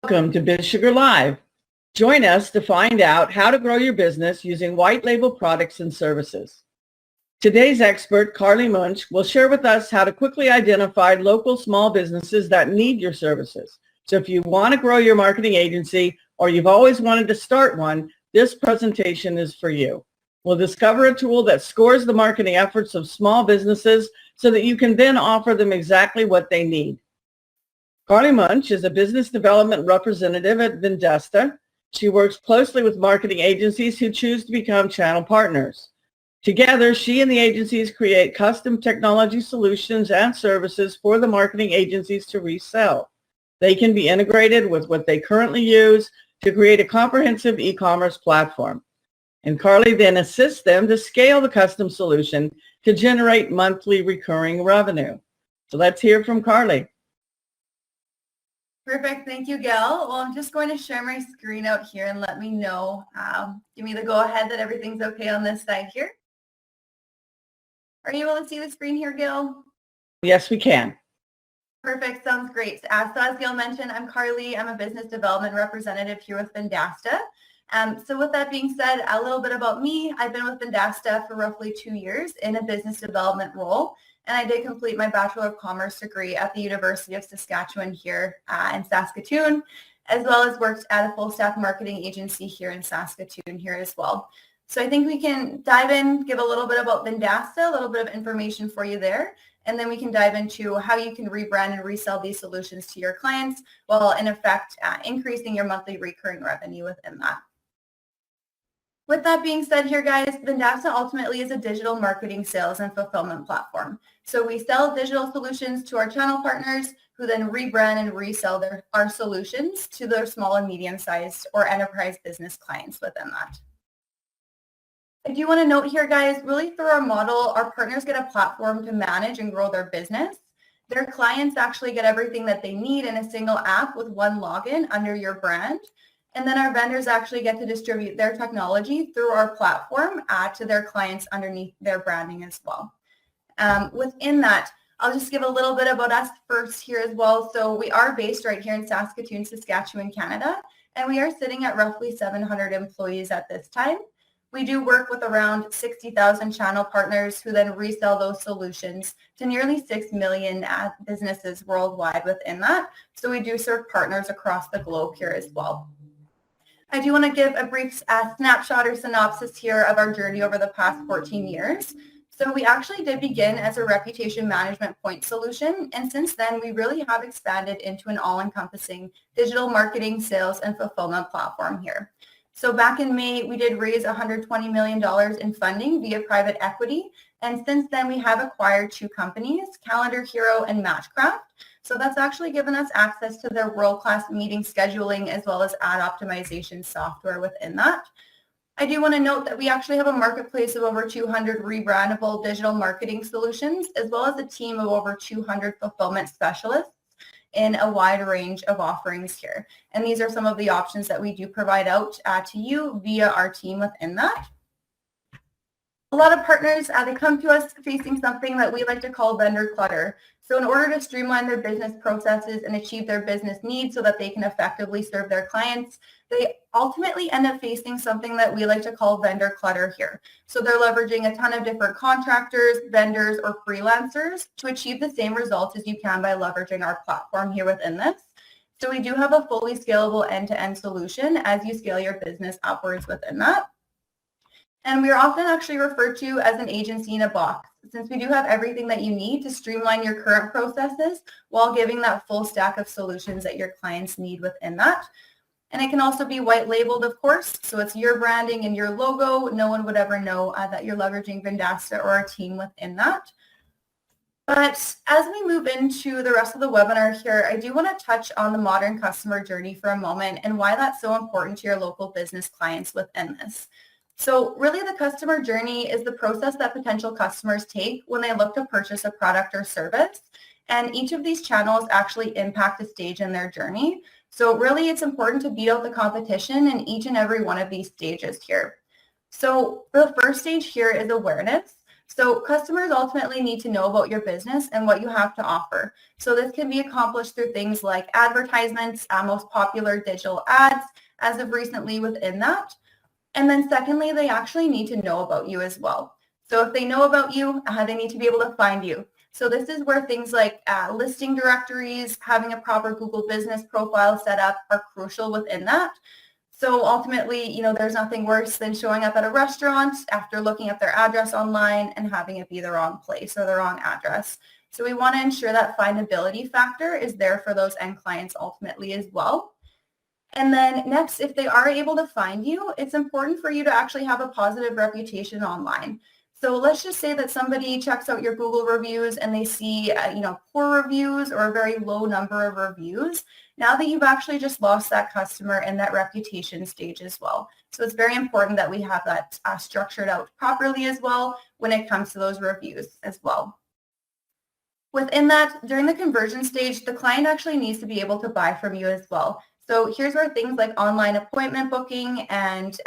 Welcome to BizSugar Live. Join us to find out how to grow your business using white label products and services. Today's expert, Carly Munch, will share with us how to quickly identify local small businesses that need your services. So if you want to grow your marketing agency or you've always wanted to start one, this presentation is for you. We'll discover a tool that scores the marketing efforts of small businesses so that you can then offer them exactly what they need. Carly Munch is a business development representative at Vendasta. She works closely with marketing agencies who choose to become channel partners. Together, she and the agencies create custom technology solutions and services for the marketing agencies to resell. They can be integrated with what they currently use to create a comprehensive e-commerce platform. And Carly then assists them to scale the custom solution to generate monthly recurring revenue. So let's hear from Carly. Perfect. Thank you, Gail. Well, I'm just going to share my screen out here and let me know. Give me the go-ahead that everything's okay on this side here. Are you able to see the screen here, Gail? Yes, we can. Perfect. Sounds great. So as Gail mentioned, I'm Carly. I'm a business development representative here with Vendasta. So with that being said, a little bit about me. I've been with Vendasta for roughly 2 years in a business development role. And I did complete my Bachelor of Commerce degree at the University of Saskatchewan here in Saskatoon, as well as worked at a full staff marketing agency here in Saskatoon here as well. So I think we can dive in, give a little bit about Vendasta, a little bit of information for you there, and then we can dive into how you can rebrand and resell these solutions to your clients while in effect increasing your monthly recurring revenue within that. With that being said here, guys, Vendasta ultimately is a digital marketing, sales, and fulfillment platform. So we sell digital solutions to our channel partners who then rebrand and resell our solutions to their small and medium-sized or enterprise business clients within that. I do want to note here, guys, really through our model, our partners get a platform to manage and grow their business. Their clients actually get everything that they need in a single app with one login under your brand. And then our vendors actually get to distribute their technology through our platform to their clients underneath their branding as well. Within that, I'll just give a little bit about us first here as well. So we are based right here in Saskatoon, Saskatchewan, Canada, and we are sitting at roughly 700 employees at this time. We do work with around 60,000 channel partners who then resell those solutions to nearly 6 million businesses worldwide within that. So we do serve partners across the globe here as well. I do want to give a brief snapshot or synopsis here of our journey over the past 14 years. So we actually did begin as a reputation management point solution, and since then we really have expanded into an all-encompassing digital marketing, sales, and fulfillment platform here. So back in May, we did raise $120 million in funding via private equity, and since then we have acquired 2 companies, Calendar Hero and Matchcraft. So that's actually given us access to their world-class meeting scheduling as well as ad optimization software within that. I do want to note that we actually have a marketplace of over 200 rebrandable digital marketing solutions, as well as a team of over 200 fulfillment specialists in a wide range of offerings here. And these are some of the options that we do provide out to you via our team within that. A lot of partners, they come to us facing something that we like to call vendor clutter. So in order to streamline their business processes and achieve their business needs so that they can effectively serve their clients, they ultimately end up facing something that we like to call vendor clutter here. So they're leveraging a ton of different contractors, vendors, or freelancers to achieve the same results as you can by leveraging our platform here within this. So we do have a fully scalable end-to-end solution as you scale your business upwards within that. And we are often actually referred to as an agency in a box, since we do have everything that you need to streamline your current processes while giving that full stack of solutions that your clients need within that. And it can also be white labeled, of course, so it's your branding and your logo. No one would ever know that you're leveraging Vendasta or our team within that. But as we move into the rest of the webinar here, I do want to touch on the modern customer journey for a moment and why that's so important to your local business clients within this. So really the customer journey is the process that potential customers take when they look to purchase a product or service. And each of these channels actually impact a stage in their journey. So really it's important to beat out the competition in each and every one of these stages here. So the first stage here is awareness. So customers ultimately need to know about your business and what you have to offer. So this can be accomplished through things like advertisements, most popular digital ads as of recently within that. And then secondly, they actually need to know about you as well. So if they know about you, they need to be able to find you. So this is where things like listing directories, having a proper Google business profile set up are crucial within that. So ultimately, there's nothing worse than showing up at a restaurant after looking at their address online and having it be the wrong place or the wrong address. So we want to ensure that findability factor is there for those end clients ultimately as well. And then next, if they are able to find you, it's important for you to actually have a positive reputation online. So let's just say that somebody checks out your Google reviews and they see, poor reviews or a very low number of reviews. Now that you've actually just lost that customer in that reputation stage as well. So it's very important that we have that structured out properly as well when it comes to those reviews as well. Within that, during the conversion stage, the client actually needs to be able to buy from you as well. So here's where things like online appointment booking and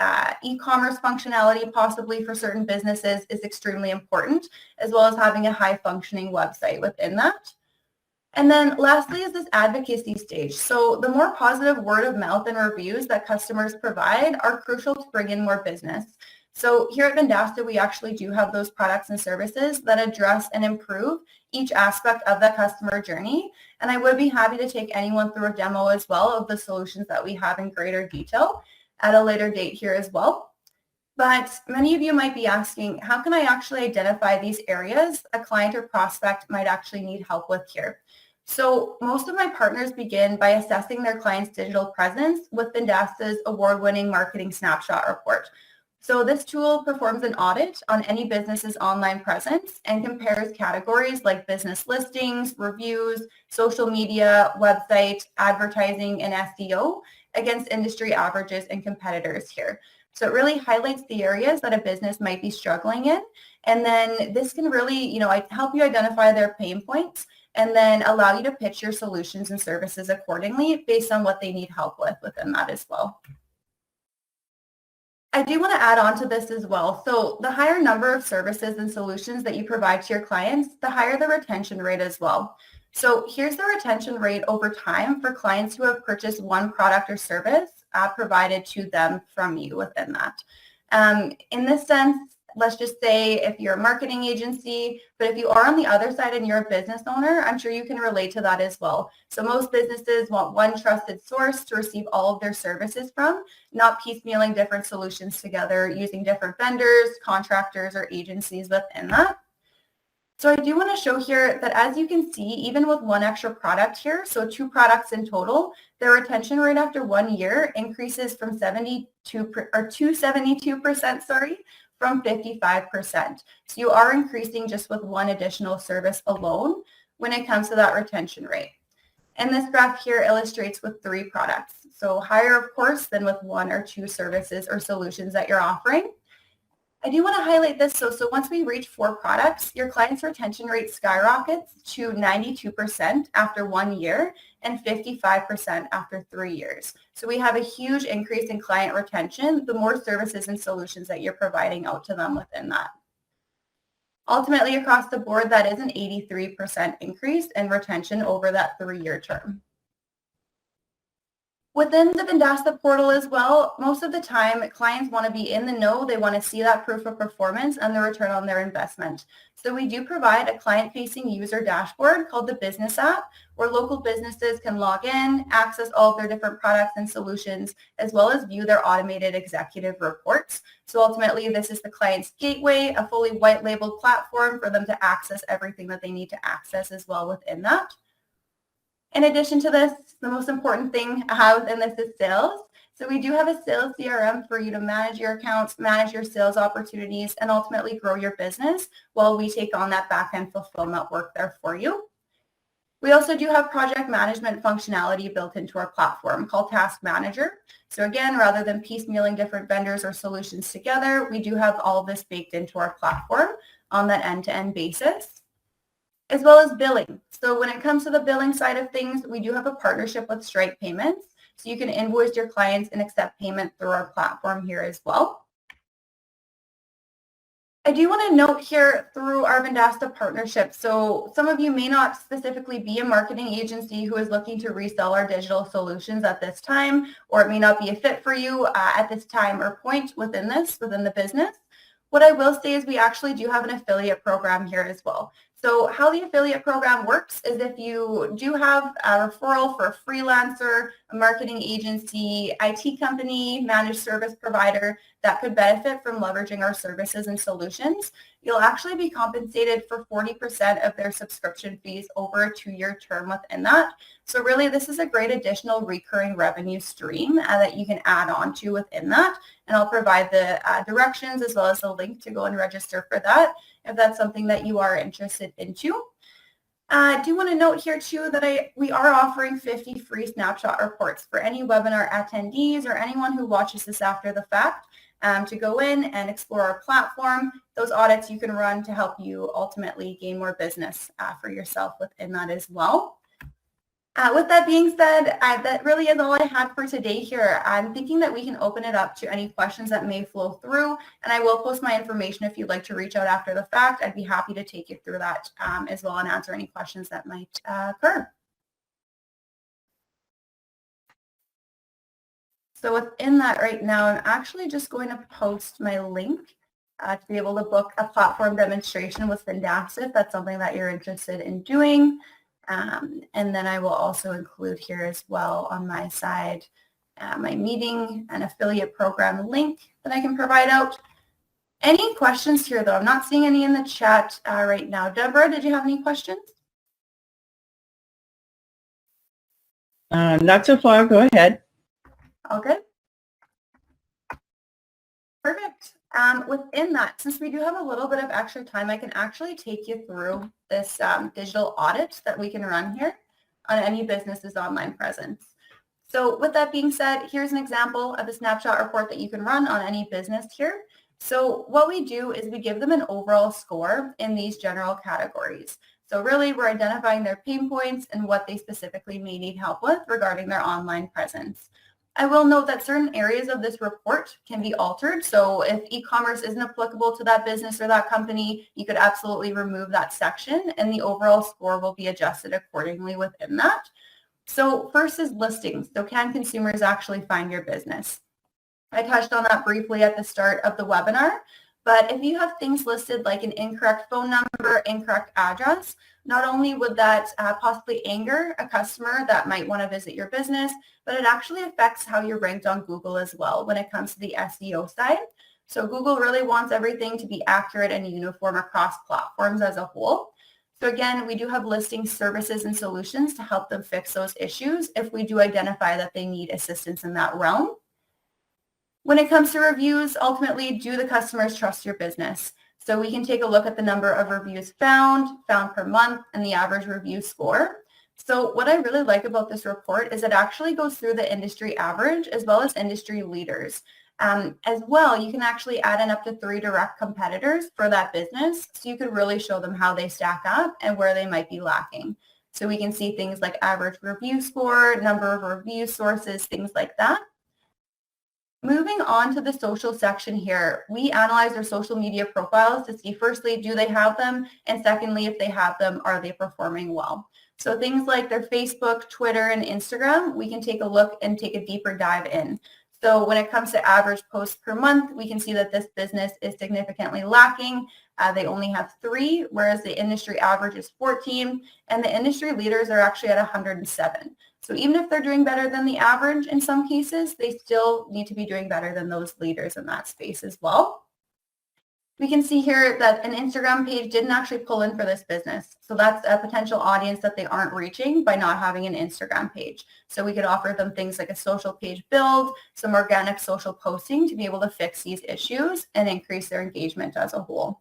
e-commerce functionality, possibly for certain businesses, is extremely important, as well as having a high functioning website within that. And then lastly is this advocacy stage. So the more positive word of mouth and reviews that customers provide are crucial to bring in more business. So here at Vendasta, we actually do have those products and services that address and improve each aspect of the customer journey. And I would be happy to take anyone through a demo as well of the solutions that we have in greater detail at a later date here as well. But many of you might be asking, how can I actually identify these areas a client or prospect might actually need help with here? So most of my partners begin by assessing their client's digital presence with Vendasta's award-winning marketing snapshot report. So this tool performs an audit on any business's online presence and compares categories like business listings, reviews, social media, website, advertising, and SEO against industry averages and competitors here. So it really highlights the areas that a business might be struggling in. And then this can really, help you identify their pain points and then allow you to pitch your solutions and services accordingly based on what they need help with within that as well. I do want to add on to this as well. So the higher number of services and solutions that you provide to your clients, the higher the retention rate as well. So here's the retention rate over time for clients who have purchased one product or service provided to them from you within that. In this sense, let's just say if you're a marketing agency, but if you are on the other side and you're a business owner, I'm sure you can relate to that as well. So most businesses want one trusted source to receive all of their services from, not piecemealing different solutions together using different vendors, contractors, or agencies within that. So I do want to show here that as you can see, even with one extra product here, so 2 products in total, their retention rate after 1 year increases from 72% from 55%. So you are increasing just with one additional service alone when it comes to that retention rate. And this graph here illustrates with 3 products. So higher, of course, than with 1 or 2 services or solutions that you're offering. I do want to highlight this. So once we reach 4 products, your client's retention rate skyrockets to 92% after 1 year and 55% after 3 years. So we have a huge increase in client retention, the more services and solutions that you're providing out to them within that. Ultimately, across the board, that is an 83% increase in retention over that 3-year term. Within the Vendasta portal as well, most of the time clients want to be in the know. They want to see that proof of performance and the return on their investment. So we do provide a client-facing user dashboard called the Business app, where local businesses can log in, access all of their different products and solutions, as well as view their automated executive reports. So ultimately, this is the client's gateway, a fully white labeled platform for them to access everything that they need to access as well within that. In addition to this, the most important thing within this is sales. So we do have a sales CRM for you to manage your accounts, manage your sales opportunities, and ultimately grow your business while we take on that back-end fulfillment work there for you. We also do have project management functionality built into our platform called Task Manager. So again, rather than piecemealing different vendors or solutions together, we do have all of this baked into our platform on that end-to-end basis, as well as billing. So when it comes to the billing side of things, we do have a partnership with Stripe Payments. So you can invoice your clients and accept payment through our platform here as well. I do want to note here through our Vendasta partnership, so some of you may not specifically be a marketing agency who is looking to resell our digital solutions at this time, or it may not be a fit for you at this time or point within the business. What I will say is we actually do have an affiliate program here as well. So how the affiliate program works is if you do have a referral for a freelancer, a marketing agency, IT company, managed service provider that could benefit from leveraging our services and solutions, you'll actually be compensated for 40% of their subscription fees over a 2-year term within that. So really, this is a great additional recurring revenue stream that you can add on to within that. And I'll provide the directions as well as a link to go and register for that if that's something that you are interested into. I do want to note here too that we are offering 50 free snapshot reports for any webinar attendees or anyone who watches this after the fact to go in and explore our platform. Those audits you can run to help you ultimately gain more business for yourself within that as well. With that being said, that really is all I had for today here. I'm thinking that we can open it up to any questions that may flow through, and I will post my information if you'd like to reach out after the fact. I'd be happy to take you through that as well and answer any questions that might occur. So within that right now, I'm actually just going to post my link to be able to book a platform demonstration with Vendasta if that's something that you're interested in doing. And then I will also include here as well on my side my meeting and affiliate program link that I can provide out. Any questions here though? I'm not seeing any in the chat right now. Deborah, did you have any questions? Not so far. Go ahead. All good. Perfect. Within that, since we do have a little bit of extra time, I can actually take you through this digital audit that we can run here on any business's online presence. So with that being said, here's an example of a snapshot report that you can run on any business here. So what we do is we give them an overall score in these general categories. So really, we're identifying their pain points and what they specifically may need help with regarding their online presence. I will note that certain areas of this report can be altered. So if e-commerce isn't applicable to that business or that company, you could absolutely remove that section and the overall score will be adjusted accordingly within that. So first is listings. So can consumers actually find your business? I touched on that briefly at the start of the webinar, but if you have things listed like an incorrect phone number, incorrect address, not only would that possibly anger a customer that might want to visit your business, but it actually affects how you're ranked on Google as well when it comes to the SEO side. So Google really wants everything to be accurate and uniform across platforms as a whole. So again, we do have listing services and solutions to help them fix those issues if we do identify that they need assistance in that realm. When it comes to reviews, ultimately, do the customers trust your business? So we can take a look at the number of reviews found per month, and the average review score. So what I really like about this report is it actually goes through the industry average as well as industry leaders. As well, you can actually add in up to 3 direct competitors for that business. So you could really show them how they stack up and where they might be lacking. So we can see things like average review score, number of review sources, things like that. Moving on to the social section here, we analyze their social media profiles to see firstly, do they have them? And secondly, if they have them, are they performing well? So things like their Facebook, Twitter, and Instagram, we can take a look and take a deeper dive in. So when it comes to average posts per month, we can see that this business is significantly lacking. They only have 3, whereas the industry average is 14, and the industry leaders are actually at 107. So even if they're doing better than the average in some cases, they still need to be doing better than those leaders in that space as well. We can see here that an Instagram page didn't actually pull in for this business. So that's a potential audience that they aren't reaching by not having an Instagram page. So we could offer them things like a social page build, some organic social posting to be able to fix these issues and increase their engagement as a whole.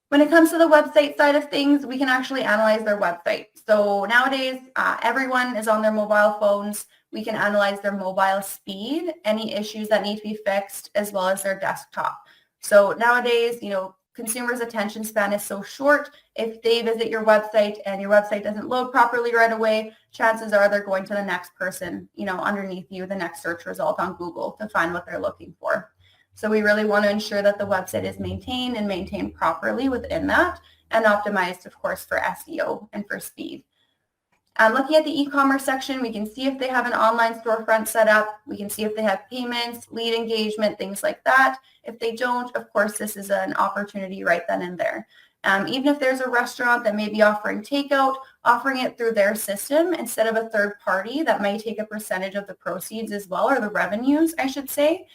When it comes to the website side of things, we can actually analyze their website. So nowadays, everyone is on their mobile phones. We can analyze their mobile speed, any issues that need to be fixed, as well as their desktop. So nowadays, consumers' attention span is so short. If they visit your website and your website doesn't load properly right away, chances are they're going to the next person, underneath you, the next search result on Google to find what they're looking for. So we really want to ensure that the website is maintained and maintained properly within that, and optimized, of course, for SEO and for speed. Looking at the e-commerce section, we can see if they have an online storefront set up. We can see if they have payments, lead engagement, things like that. If they don't, of course, this is an opportunity right then and there. Even if there's a restaurant that may be offering takeout, offering it through their system instead of a third party that may take a percentage of the proceeds as well, or the revenues, I should say,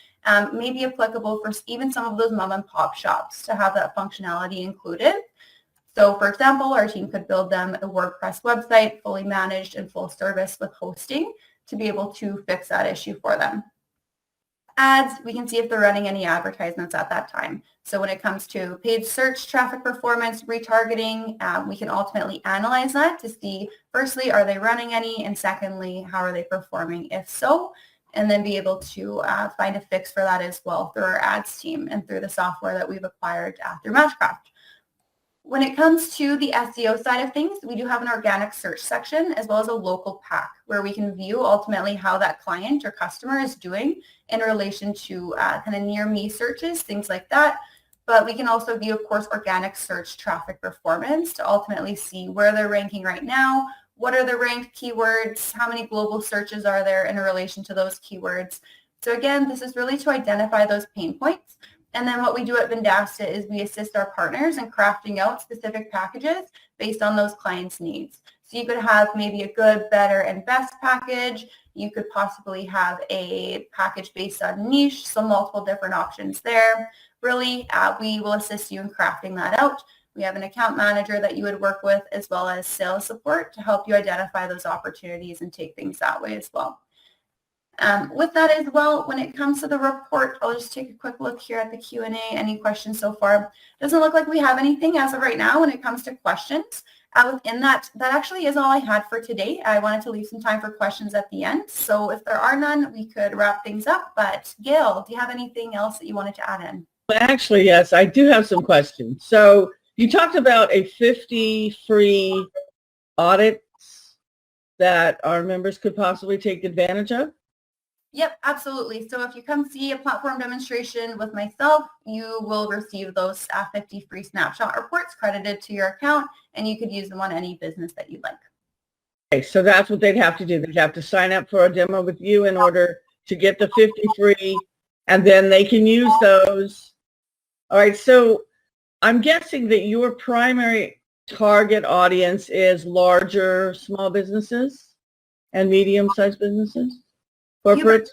may be applicable for even some of those mom and pop shops to have that functionality included. So for example, our team could build them a WordPress website, fully managed and full service with hosting to be able to fix that issue for them. Ads, we can see if they're running any advertisements at that time. So when it comes to paid search, traffic performance, retargeting, we can ultimately analyze that to see, firstly, are they running any? And secondly, how are they performing if so? And then be able to find a fix for that as well through our ads team and through the software that we've acquired through Matchcraft. When it comes to the SEO side of things, we do have an organic search section as well as a local pack where we can view ultimately how that client or customer is doing in relation to kind of near me searches, things like that. But we can also view, of course, organic search traffic performance to ultimately see where they're ranking right now, what are the ranked keywords, how many global searches are there in relation to those keywords. So again, this is really to identify those pain points. And then what we do at Vendasta is we assist our partners in crafting out specific packages based on those clients' needs. So you could have maybe a good, better, and best package. You could possibly have a package based on niche, so multiple different options there. Really, we will assist you in crafting that out. We have an account manager that you would work with as well as sales support to help you identify those opportunities and take things that way as well. With that as well, when it comes to the report, I'll just take a quick look here at the Q&A. Any questions so far? Doesn't look like we have anything as of right now when it comes to questions. Within that actually is all I had for today. I wanted to leave some time for questions at the end. So if there are none, we could wrap things up. But Gail, do you have anything else that you wanted to add in? Actually, yes, I do have some questions. So you talked about a 50 free audits that our members could possibly take advantage of. Yep, absolutely. So if you come see a platform demonstration with myself, you will receive those 50 free snapshot reports credited to your account, and you could use them on any business that you'd like. Okay, so that's what they'd have to do. They'd have to sign up for a demo with you in order to get the 50 free, and then they can use those. All right, so I'm guessing that your primary target audience is larger small businesses and medium-sized businesses? Corporate?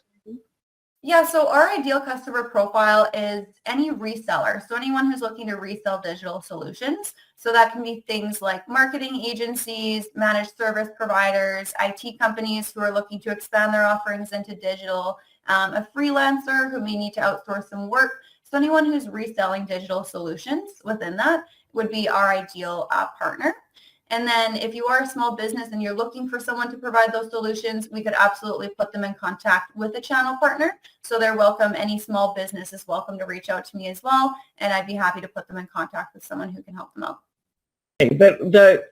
Yeah, so our ideal customer profile is any reseller. So anyone who's looking to resell digital solutions. So that can be things like marketing agencies, managed service providers, IT companies who are looking to expand their offerings into digital, a freelancer who may need to outsource some work. So anyone who's reselling digital solutions within that would be our ideal partner. And then if you are a small business and you're looking for someone to provide those solutions, we could absolutely put them in contact with a channel partner. So they're welcome. Any small business is welcome to reach out to me as well. And I'd be happy to put them in contact with someone who can help them out.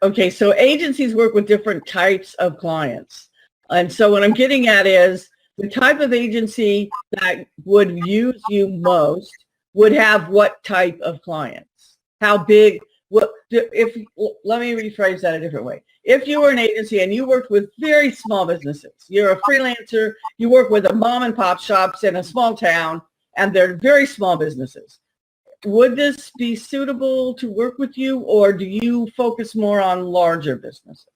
Okay, so agencies work with different types of clients. And so what I'm getting at is the type of agency that would use you most would have what type of clients? How big? Let me rephrase that a different way. If you were an agency and you worked with very small businesses, you're a freelancer, you work with a mom and pop shops in a small town, and they're very small businesses, would this be suitable to work with you, or do you focus more on larger businesses?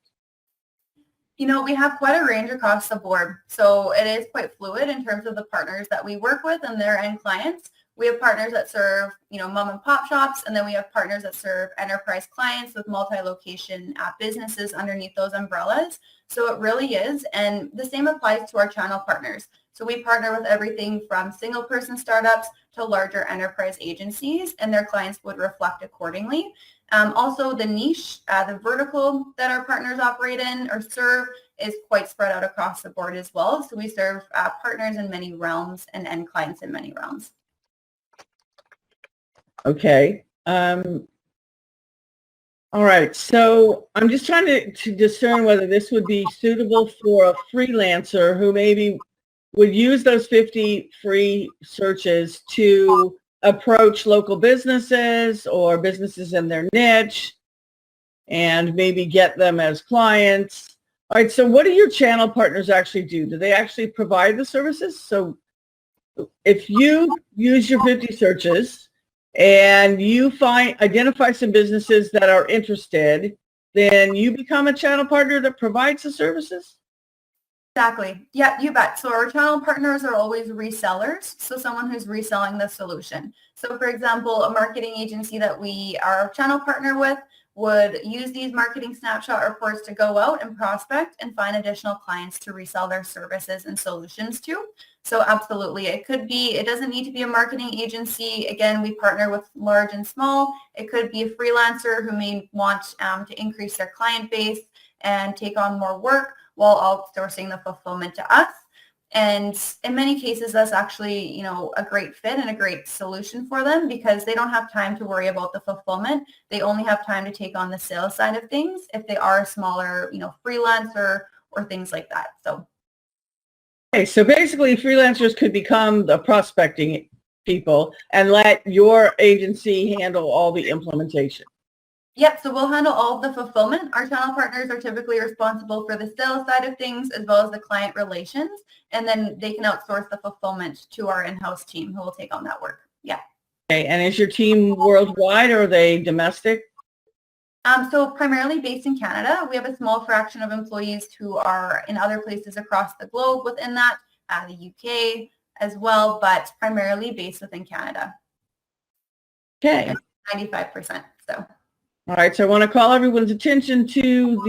You know, we have quite a range across the board. So it is quite fluid in terms of the partners that we work with and their end clients. We have partners that serve, mom and pop shops, and then we have partners that serve enterprise clients with multi-location businesses underneath those umbrellas. So it really is. And the same applies to our channel partners. So we partner with everything from single person startups to larger enterprise agencies, and their clients would reflect accordingly. Also, the niche, the vertical that our partners operate in or serve is quite spread out across the board as well. So we serve partners in many realms and end clients in many realms. Okay. All right. So I'm just trying to discern whether this would be suitable for a freelancer who maybe would use those 50 free searches to approach local businesses or businesses in their niche and maybe get them as clients. All right, so what do your channel partners actually do? Do they actually provide the services? So if you use your 50 searches and you identify some businesses that are interested, then you become a channel partner that provides the services? Exactly. Yeah, you bet. So our channel partners are always resellers. So someone who's reselling the solution. So for example, a marketing agency that we are a channel partner with would use these marketing snapshot reports to go out and prospect and find additional clients to resell their services and solutions to. So absolutely, it doesn't need to be a marketing agency. Again, we partner with large and small. It could be a freelancer who may want to increase their client base and take on more work while outsourcing the fulfillment to us. And in many cases, that's actually, a great fit and a great solution for them because they don't have time to worry about the fulfillment. They only have time to take on the sales side of things if they are a smaller, freelancer or things like that. So. Okay, so basically freelancers could become the prospecting people and let your agency handle all the implementation. Yep, so we'll handle all of the fulfillment. Our channel partners are typically responsible for the sales side of things as well as the client relations, and then they can outsource the fulfillment to our in-house team who will take on that work. Yeah. Okay, and is your team worldwide or are they domestic? So primarily based in Canada. We have a small fraction of employees who are in other places across the globe within that, the UK as well, but primarily based within Canada. Okay. 95%, so. All right, so I want to call everyone's attention to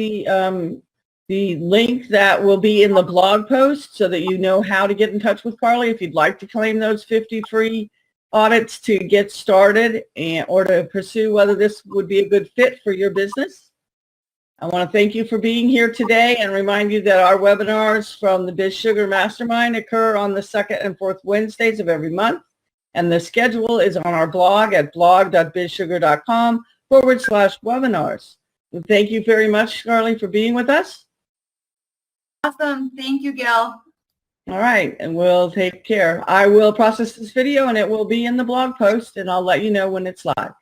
the link that will be in the blog post so that you know how to get in touch with Carly if you'd like to claim those 50 free audits to get started or to pursue whether this would be a good fit for your business. I want to thank you for being here today and remind you that our webinars from the BizSugar Mastermind occur on the second and fourth Wednesdays of every month, and the schedule is on our blog at blog.bizsugar.com/webinars. Thank you very much, Carly, for being with us. Awesome. Thank you, Gail. All right, and we'll take care. I will process this video, and it will be in the blog post, and I'll let you know when it's live.